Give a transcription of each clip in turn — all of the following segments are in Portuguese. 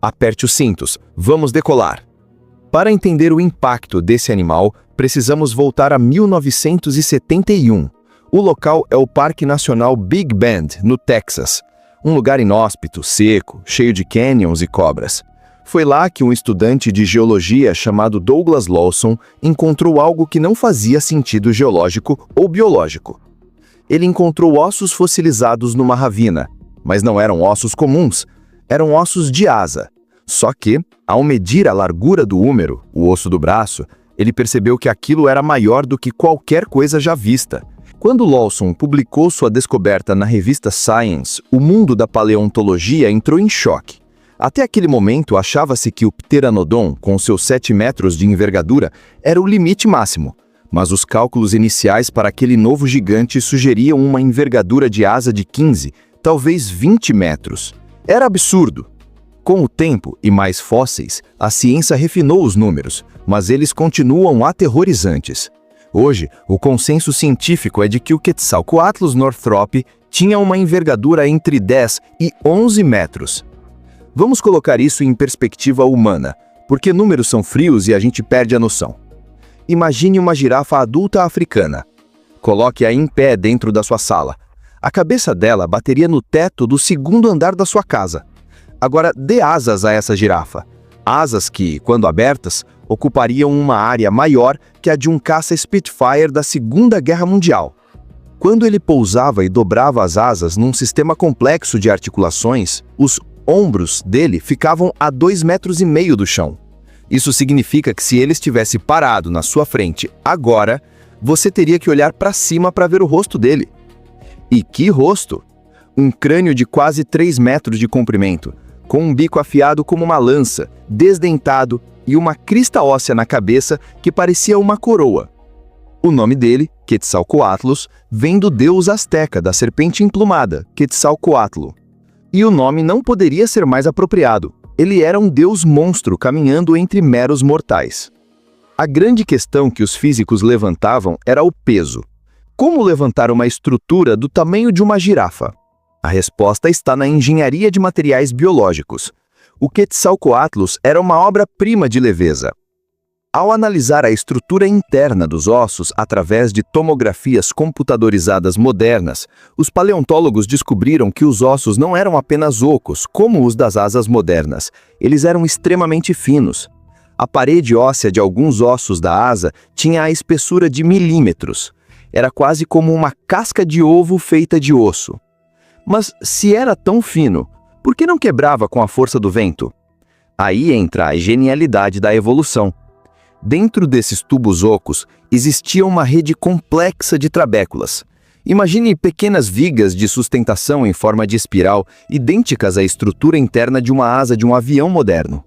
Aperte os cintos, vamos decolar. Para entender o impacto desse animal, precisamos voltar a 1971. O local é o Parque Nacional Big Bend, no Texas. Um lugar inóspito, seco, cheio de canyons e cobras. Foi lá que um estudante de geologia chamado Douglas Lawson encontrou algo que não fazia sentido geológico ou biológico. Ele encontrou ossos fossilizados numa ravina, mas não eram ossos comuns, eram ossos de asa. Só que, ao medir a largura do húmero, o osso do braço, ele percebeu que aquilo era maior do que qualquer coisa já vista. Quando Lawson publicou sua descoberta na revista Science, o mundo da paleontologia entrou em choque. Até aquele momento, achava-se que o Pteranodon, com seus 7 metros de envergadura, era o limite máximo. Mas os cálculos iniciais para aquele novo gigante sugeriam uma envergadura de asa de 15, talvez 20 metros. Era absurdo. Com o tempo e mais fósseis, a ciência refinou os números, mas eles continuam aterrorizantes. Hoje, o consenso científico é de que o Quetzalcoatlus northropi tinha uma envergadura entre 10 e 11 metros. Vamos colocar isso em perspectiva humana, porque números são frios e a gente perde a noção. Imagine uma girafa adulta africana. Coloque-a em pé dentro da sua sala. A cabeça dela bateria no teto do 2º andar da sua casa. Agora, dê asas a essa girafa. Asas que, quando abertas, ocupariam uma área maior que a de um caça Spitfire da Segunda Guerra Mundial. Quando ele pousava e dobrava as asas num sistema complexo de articulações, os ombros dele ficavam a 2,5 metros do chão. Isso significa que se ele estivesse parado na sua frente agora, você teria que olhar para cima para ver o rosto dele. E que rosto! Um crânio de quase 3 metros de comprimento, com um bico afiado como uma lança, desdentado e uma crista óssea na cabeça que parecia uma coroa. O nome dele, Quetzalcoatlus, vem do deus asteca da serpente emplumada, Quetzalcoatl. E o nome não poderia ser mais apropriado. Ele era um deus monstro caminhando entre meros mortais. A grande questão que os físicos levantavam era o peso. Como levantar uma estrutura do tamanho de uma girafa? A resposta está na engenharia de materiais biológicos. O Quetzalcoatlus era uma obra-prima de leveza. Ao analisar a estrutura interna dos ossos através de tomografias computadorizadas modernas, os paleontólogos descobriram que os ossos não eram apenas ocos, como os das asas modernas. Eles eram extremamente finos. A parede óssea de alguns ossos da asa tinha a espessura de milímetros. Era quase como uma casca de ovo feita de osso. Mas se era tão fino, por que não quebrava com a força do vento? Aí entra a genialidade da evolução. Dentro desses tubos ocos existia uma rede complexa de trabéculas. Imagine pequenas vigas de sustentação em forma de espiral, idênticas à estrutura interna de uma asa de um avião moderno.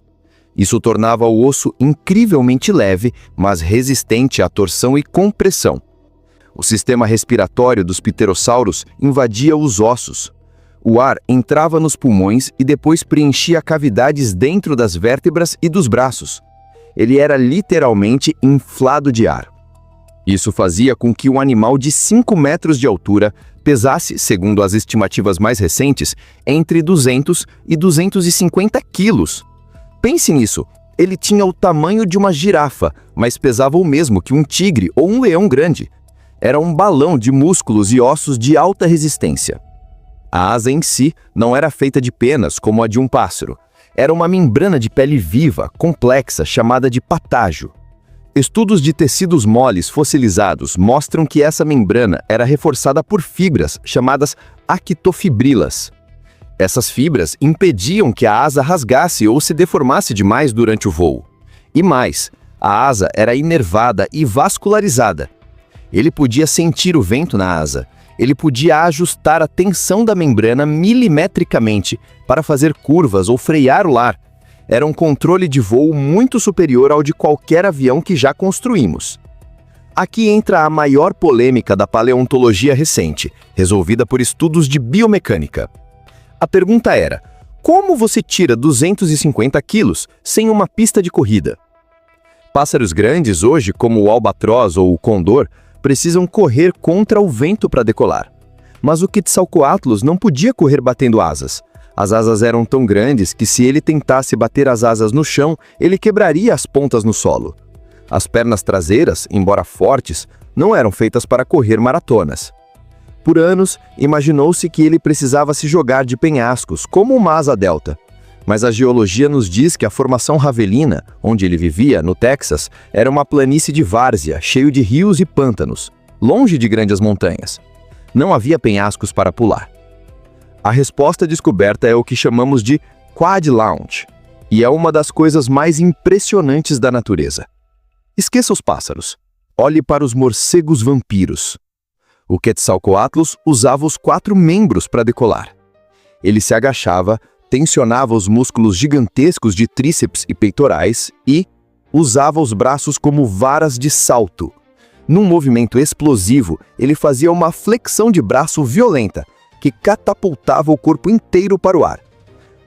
Isso tornava o osso incrivelmente leve, mas resistente à torção e compressão. O sistema respiratório dos pterossauros invadia os ossos. O ar entrava nos pulmões e depois preenchia cavidades dentro das vértebras e dos braços. Ele era literalmente inflado de ar. Isso fazia com que um animal de 5 metros de altura pesasse, segundo as estimativas mais recentes, entre 200 e 250 quilos. Pense nisso, ele tinha o tamanho de uma girafa, mas pesava o mesmo que um tigre ou um leão grande. Era um balão de músculos e ossos de alta resistência. A asa em si não era feita de penas como a de um pássaro. Era uma membrana de pele viva, complexa, chamada de patágio. Estudos de tecidos moles fossilizados mostram que essa membrana era reforçada por fibras chamadas actofibrilas. Essas fibras impediam que a asa rasgasse ou se deformasse demais durante o voo. E mais, a asa era inervada e vascularizada. Ele podia sentir o vento na asa. Ele podia ajustar a tensão da membrana milimetricamente para fazer curvas ou frear o ar. Era um controle de voo muito superior ao de qualquer avião que já construímos. Aqui entra a maior polêmica da paleontologia recente, resolvida por estudos de biomecânica. A pergunta era: como você tira 250 quilos sem uma pista de corrida? Pássaros grandes hoje, como o albatroz ou o condor, precisam correr contra o vento para decolar. Mas o Quetzalcoatlus não podia correr batendo asas. As asas eram tão grandes que se ele tentasse bater as asas no chão, ele quebraria as pontas no solo. As pernas traseiras, embora fortes, não eram feitas para correr maratonas. Por anos, imaginou-se que ele precisava se jogar de penhascos, como uma asa delta. Mas a geologia nos diz que a formação Ravelina, onde ele vivia, no Texas, era uma planície de várzea, cheio de rios e pântanos, longe de grandes montanhas. Não havia penhascos para pular. A resposta descoberta é o que chamamos de Quad Launch, e é uma das coisas mais impressionantes da natureza. Esqueça os pássaros. Olhe para os morcegos vampiros. O Quetzalcoatlus usava os 4 membros para decolar. Ele se agachava, tensionava os músculos gigantescos de tríceps e peitorais e usava os braços como varas de salto. Num movimento explosivo, ele fazia uma flexão de braço violenta, que catapultava o corpo inteiro para o ar.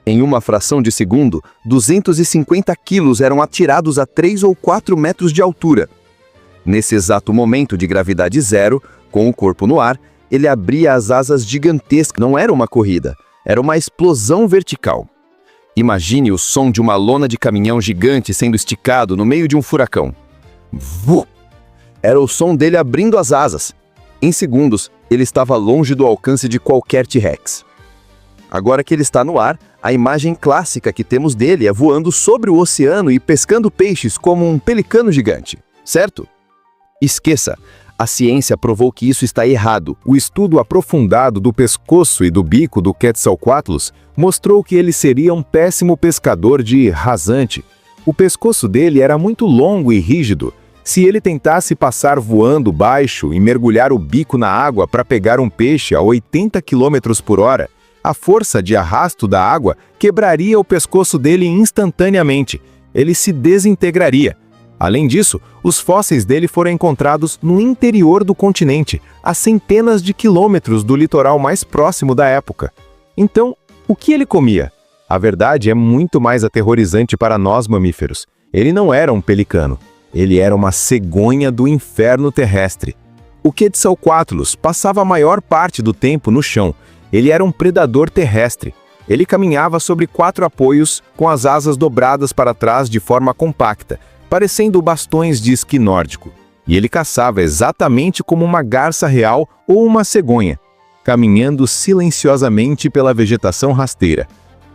Em uma fração de segundo, 250 quilos eram atirados a 3 ou 4 metros de altura. Nesse exato momento de gravidade zero, com o corpo no ar, ele abria as asas gigantescas. Não era uma corrida, era uma explosão vertical. Imagine o som de uma lona de caminhão gigante sendo esticado no meio de um furacão. Vu! Era o som dele abrindo as asas. Em segundos, ele estava longe do alcance de qualquer T-Rex. Agora que ele está no ar, a imagem clássica que temos dele é voando sobre o oceano e pescando peixes como um pelicano gigante, certo? Esqueça, a ciência provou que isso está errado. O estudo aprofundado do pescoço e do bico do Quetzalcoatlus mostrou que ele seria um péssimo pescador de rasante. O pescoço dele era muito longo e rígido. Se ele tentasse passar voando baixo e mergulhar o bico na água para pegar um peixe a 80 km por hora, a força de arrasto da água quebraria o pescoço dele instantaneamente. Ele se desintegraria. Além disso, os fósseis dele foram encontrados no interior do continente, a centenas de quilômetros do litoral mais próximo da época. Então, o que ele comia? A verdade é muito mais aterrorizante para nós mamíferos. Ele não era um pelicano. Ele era uma cegonha do inferno terrestre. O Quetzalcoatlus passava a maior parte do tempo no chão. Ele era um predador terrestre. Ele caminhava sobre 4 apoios, com as asas dobradas para trás de forma compacta, parecendo bastões de esqui nórdico. E ele caçava exatamente como uma garça real ou uma cegonha, caminhando silenciosamente pela vegetação rasteira.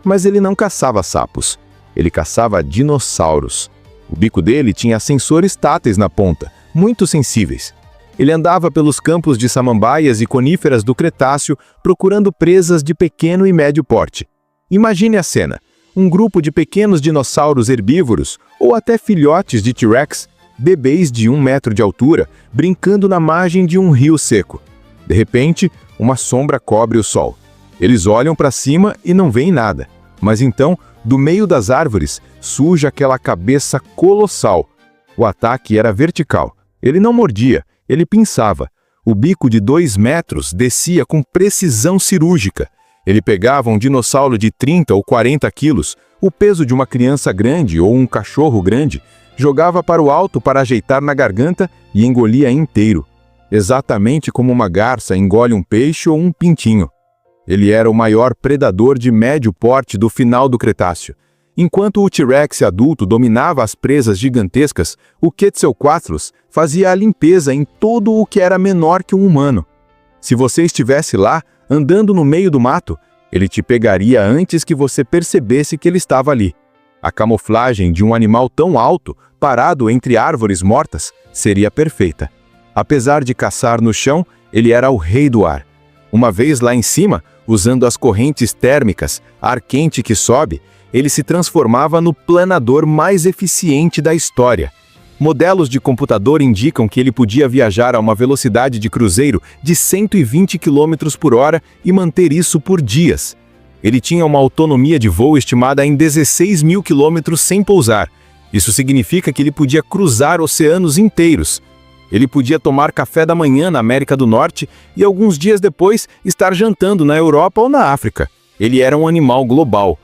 Mas ele não caçava sapos. Ele caçava dinossauros. O bico dele tinha sensores táteis na ponta, muito sensíveis. Ele andava pelos campos de samambaias e coníferas do Cretáceo procurando presas de pequeno e médio porte. Imagine a cena. Um grupo de pequenos dinossauros herbívoros, ou até filhotes de T-Rex, bebês de 1 metro de altura, brincando na margem de um rio seco. De repente, uma sombra cobre o sol. Eles olham para cima e não veem nada. Mas então, do meio das árvores, surge aquela cabeça colossal. O ataque era vertical. Ele não mordia, ele pinçava. O bico de 2 metros descia com precisão cirúrgica. Ele pegava um dinossauro de 30 ou 40 quilos, o peso de uma criança grande ou um cachorro grande, jogava para o alto para ajeitar na garganta e engolia inteiro, exatamente como uma garça engole um peixe ou um pintinho. Ele era o maior predador de médio porte do final do Cretáceo. Enquanto o T-Rex adulto dominava as presas gigantescas, o Quetzalcoatlus fazia a limpeza em tudo o que era menor que um humano. Se você estivesse lá, andando no meio do mato, ele te pegaria antes que você percebesse que ele estava ali. A camuflagem de um animal tão alto, parado entre árvores mortas, seria perfeita. Apesar de caçar no chão, ele era o rei do ar. Uma vez lá em cima, usando as correntes térmicas, ar quente que sobe, ele se transformava no planador mais eficiente da história. Modelos de computador indicam que ele podia viajar a uma velocidade de cruzeiro de 120 km por hora e manter isso por dias. Ele tinha uma autonomia de voo estimada em 16 mil quilômetros sem pousar. Isso significa que ele podia cruzar oceanos inteiros. Ele podia tomar café da manhã na América do Norte e alguns dias depois estar jantando na Europa ou na África. Ele era um animal global.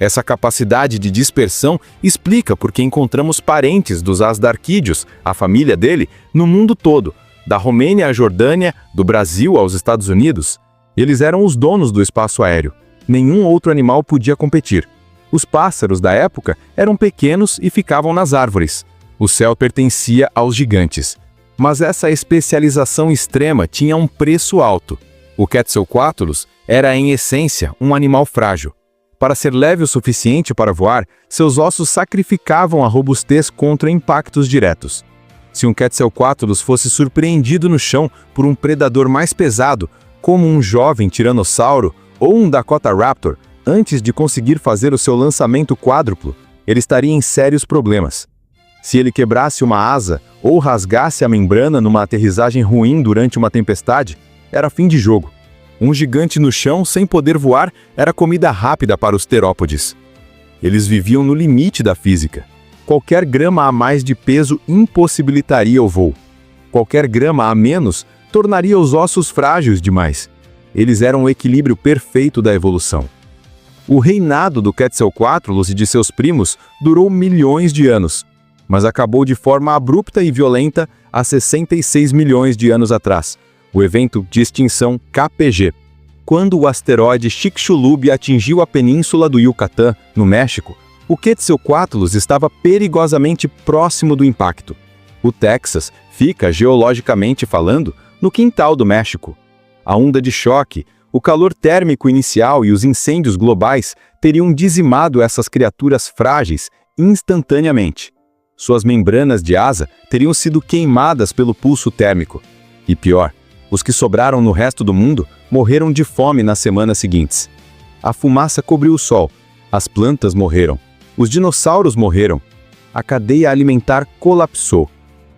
Essa capacidade de dispersão explica por que encontramos parentes dos asdarquídeos, a família dele, no mundo todo, da Romênia à Jordânia, do Brasil aos Estados Unidos. Eles eram os donos do espaço aéreo. Nenhum outro animal podia competir. Os pássaros da época eram pequenos e ficavam nas árvores. O céu pertencia aos gigantes. Mas essa especialização extrema tinha um preço alto. O Quetzalcoatlus era, em essência, um animal frágil. Para ser leve o suficiente para voar, seus ossos sacrificavam a robustez contra impactos diretos. Se um Quetzalcoatlus fosse surpreendido no chão por um predador mais pesado, como um jovem tiranossauro ou um Dakota Raptor, antes de conseguir fazer o seu lançamento quádruplo, ele estaria em sérios problemas. Se ele quebrasse uma asa ou rasgasse a membrana numa aterrissagem ruim durante uma tempestade, era fim de jogo. Um gigante no chão sem poder voar era comida rápida para os terópodes. Eles viviam no limite da física. Qualquer grama a mais de peso impossibilitaria o voo. Qualquer grama a menos tornaria os ossos frágeis demais. Eles eram o equilíbrio perfeito da evolução. O reinado do Quetzalcoatlus e de seus primos durou milhões de anos, mas acabou de forma abrupta e violenta há 66 milhões de anos atrás, o evento de extinção KPG, quando o asteroide Chicxulub atingiu a península do Yucatán, no México. O Quetzalcoatlus estava perigosamente próximo do impacto. O Texas fica, geologicamente falando, no quintal do México. A onda de choque, o calor térmico inicial e os incêndios globais teriam dizimado essas criaturas frágeis instantaneamente. Suas membranas de asa teriam sido queimadas pelo pulso térmico. E pior, os que sobraram no resto do mundo morreram de fome nas semanas seguintes. A fumaça cobriu o sol, as plantas morreram, os dinossauros morreram, a cadeia alimentar colapsou.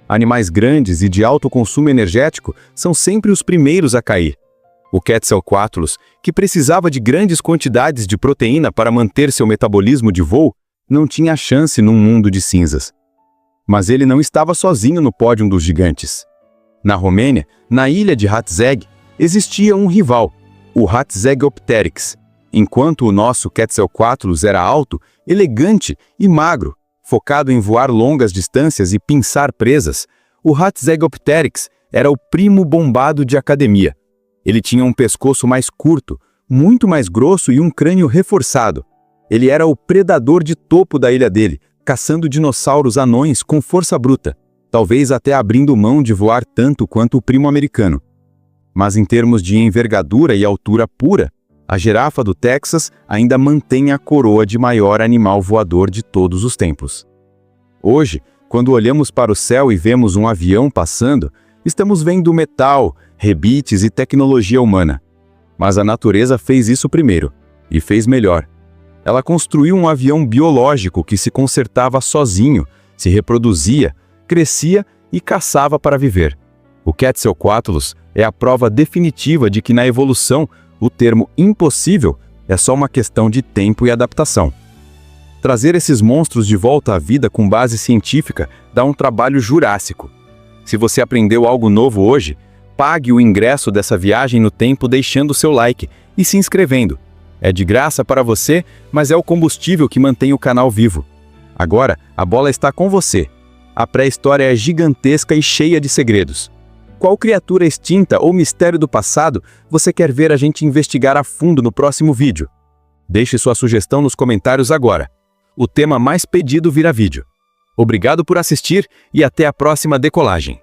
Animais grandes e de alto consumo energético são sempre os primeiros a cair. O Quetzalcoatlus, que precisava de grandes quantidades de proteína para manter seu metabolismo de voo, não tinha chance num mundo de cinzas. Mas ele não estava sozinho no pódio dos gigantes. Na Romênia, na ilha de Hatzeg, existia um rival, o Hatzegopteryx. Enquanto o nosso Quetzalcoatlus era alto, elegante e magro, focado em voar longas distâncias e pinçar presas, o Hatzegopteryx era o primo bombado de academia. Ele tinha um pescoço mais curto, muito mais grosso e um crânio reforçado. Ele era o predador de topo da ilha dele, caçando dinossauros anões com força bruta, talvez até abrindo mão de voar tanto quanto o primo americano. Mas em termos de envergadura e altura pura, a girafa do Texas ainda mantém a coroa de maior animal voador de todos os tempos. Hoje, quando olhamos para o céu e vemos um avião passando, estamos vendo metal, rebites e tecnologia humana. Mas a natureza fez isso primeiro, e fez melhor. Ela construiu um avião biológico que se consertava sozinho, se reproduzia, crescia e caçava para viver. O Quetzalcoatlus é a prova definitiva de que na evolução, o termo impossível é só uma questão de tempo e adaptação. Trazer esses monstros de volta à vida com base científica dá um trabalho jurássico. Se você aprendeu algo novo hoje, pague o ingresso dessa viagem no tempo deixando seu like e se inscrevendo. É de graça para você, mas é o combustível que mantém o canal vivo. Agora, a bola está com você. A pré-história é gigantesca e cheia de segredos. Qual criatura extinta ou mistério do passado você quer ver a gente investigar a fundo no próximo vídeo? Deixe sua sugestão nos comentários agora. O tema mais pedido virá vídeo. Obrigado por assistir e até a próxima decolagem.